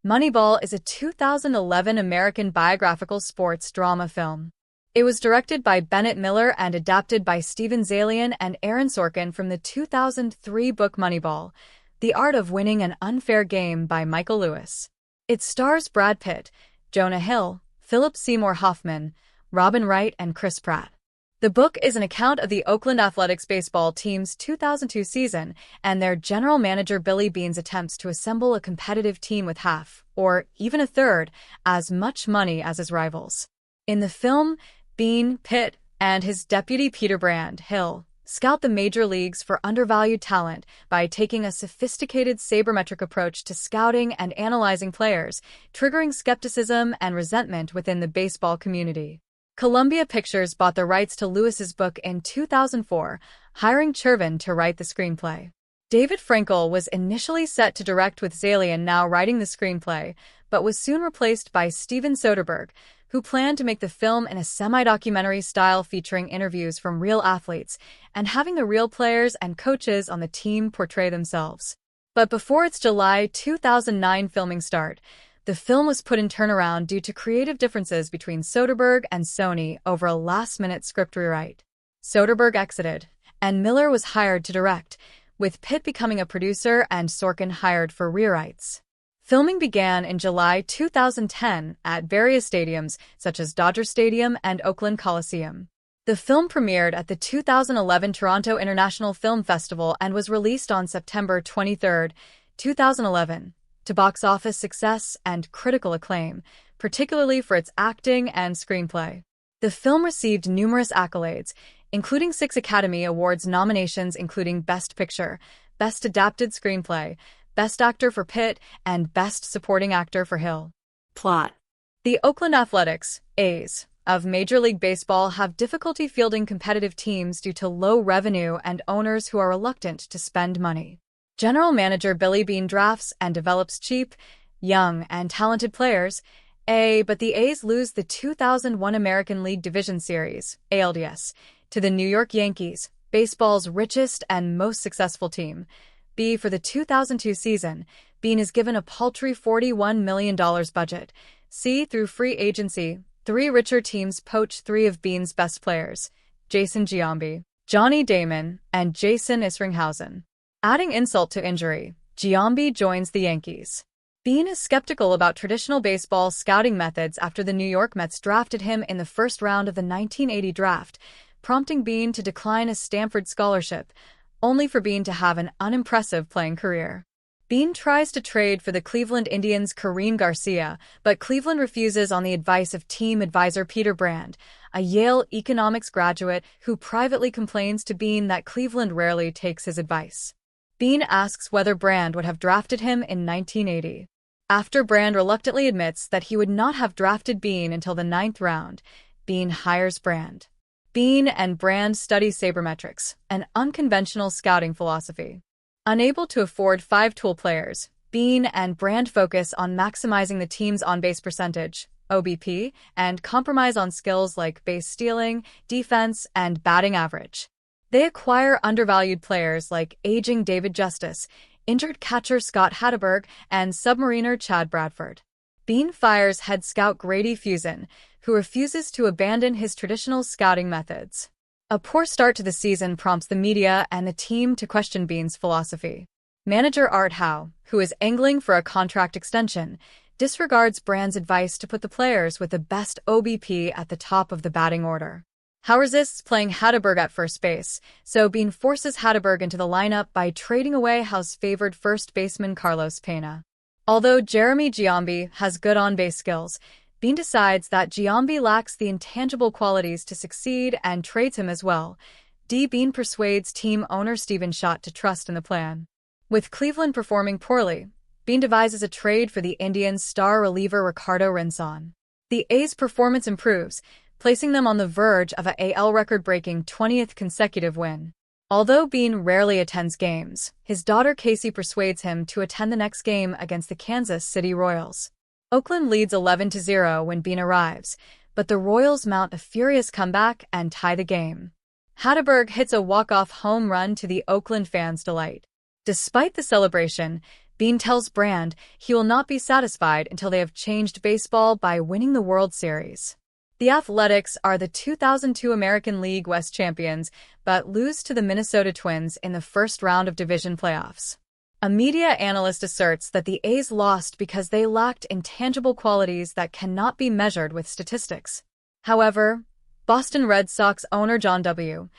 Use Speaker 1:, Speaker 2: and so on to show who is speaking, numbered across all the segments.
Speaker 1: Moneyball is a 2011 American biographical sports drama film. It was directed by Bennett Miller and adapted by Steven Zaillian and Aaron Sorkin from the 2003 book Moneyball, The Art of Winning an Unfair Game by Michael Lewis. It stars Brad Pitt, Jonah Hill, Philip Seymour Hoffman, Robin Wright, and Chris Pratt. The book is an account of the Oakland Athletics baseball team's 2002 season and their general manager Billy Beane's attempts to assemble a competitive team with half, or even a third, as much money as his rivals. In the film, Beane, Pitt, and his deputy Peter Brand, Hill, scout the major leagues for undervalued talent by taking a sophisticated sabermetric approach to scouting and analyzing players, triggering skepticism and resentment within the baseball community. Columbia Pictures bought the rights to Lewis's book in 2004, hiring Chervin to write the screenplay. David Frankel was initially set to direct with Zaillian now writing the screenplay, but was soon replaced by Steven Soderbergh, who planned to make the film in a semi-documentary style featuring interviews from real athletes and having the real players and coaches on the team portray themselves. But before its July 2009 filming start, the film was put in turnaround due to creative differences between Soderbergh and Sony over a last-minute script rewrite. Soderbergh exited, and Miller was hired to direct, with Pitt becoming a producer and Sorkin hired for rewrites. Filming began in July 2010 at various stadiums such as Dodger Stadium and Oakland Coliseum. The film premiered at the 2011 Toronto International Film Festival and was released on September 23, 2011. To box office success and critical acclaim, particularly for its acting and screenplay. The film received numerous accolades, including 6 Academy Awards nominations including Best Picture, Best Adapted Screenplay, Best Actor for Pitt, and Best Supporting Actor for Hill.
Speaker 2: Plot.
Speaker 1: The Oakland Athletics, A's, of Major League Baseball have difficulty fielding competitive teams due to low revenue and owners who are reluctant to spend money. General manager Billy Beane drafts and develops cheap, young, and talented players, but the A's lose the 2001 American League Division Series, ALDS, to the New York Yankees, baseball's richest and most successful team. For the 2002 season, Beane is given a paltry $41 million budget. Through free agency, 3 richer teams poach 3 of Beane's best players, Jason Giambi, Johnny Damon, and Jason Isringhausen. Adding insult to injury, Giambi joins the Yankees. Beane is skeptical about traditional baseball scouting methods after the New York Mets drafted him in the first round of the 1980 draft, prompting Beane to decline a Stanford scholarship, only for Beane to have an unimpressive playing career. Beane tries to trade for the Cleveland Indians' Karim Garcia, but Cleveland refuses on the advice of team advisor Peter Brand, a Yale economics graduate who privately complains to Beane that Cleveland rarely takes his advice. Beane asks whether Brand would have drafted him in 1980. After Brand reluctantly admits that he would not have drafted Beane until the 9th round, Beane hires Brand. Beane and Brand study sabermetrics, an unconventional scouting philosophy. Unable to afford 5-tool players, Beane and Brand focus on maximizing the team's on-base percentage, OBP, and compromise on skills like base stealing, defense, and batting average. They acquire undervalued players like aging David Justice, injured catcher Scott Hatteberg, and submariner Chad Bradford. Beane fires head scout Grady Fuson, who refuses to abandon his traditional scouting methods. A poor start to the season prompts the media and the team to question Beane's philosophy. Manager Art Howe, who is angling for a contract extension, disregards Brand's advice to put the players with the best OBP at the top of the batting order. Howe resists playing Hatteberg at first base, so Beane forces Hatteberg into the lineup by trading away Howe's favored first baseman Carlos Pena. Although Jeremy Giambi has good on-base skills, Beane decides that Giambi lacks the intangible qualities to succeed and trades him as well. Beane persuades team owner Stephen Schott to trust in the plan. With Cleveland performing poorly, Beane devises a trade for the Indians' star reliever Ricardo Rinson. The A's performance improves, placing them on the verge of a AL record-breaking 20th consecutive win. Although Beane rarely attends games, his daughter Casey persuades him to attend the next game against the Kansas City Royals. Oakland leads 11-0 when Beane arrives, but the Royals mount a furious comeback and tie the game. Hatteberg hits a walk-off home run to the Oakland fans' delight. Despite the celebration, Beane tells Brand he will not be satisfied until they have changed baseball by winning the World Series. The Athletics are the 2002 American League West champions, but lose to the Minnesota Twins in the first round of division playoffs. A media analyst asserts that the A's lost because they lacked intangible qualities that cannot be measured with statistics. However, Boston Red Sox owner John W.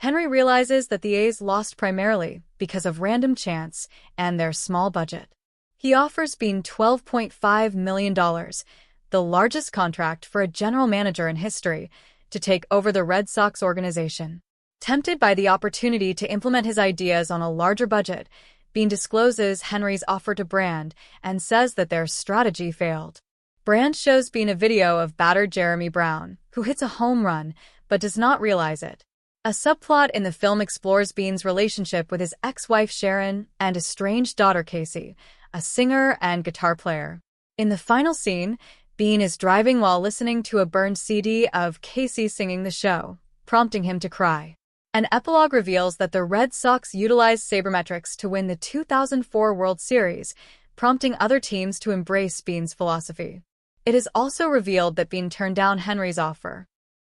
Speaker 1: Henry realizes that the A's lost primarily because of random chance and their small budget. He offers Beane $12.5 million, the largest contract for a general manager in history, to take over the Red Sox organization. Tempted by the opportunity to implement his ideas on a larger budget, Beane discloses Henry's offer to Brand and says that their strategy failed. Brand shows Beane a video of batter Jeremy Brown, who hits a home run but does not realize it. A subplot in the film explores Beane's relationship with his ex-wife Sharon and estranged daughter Casey, a singer and guitar player. In the final scene, Beane is driving while listening to a burned CD of Casey singing the show, prompting him to cry. An epilogue reveals that the Red Sox utilized sabermetrics to win the 2004 World Series, prompting other teams to embrace Beane's philosophy. It is also revealed that Beane turned down Henry's offer,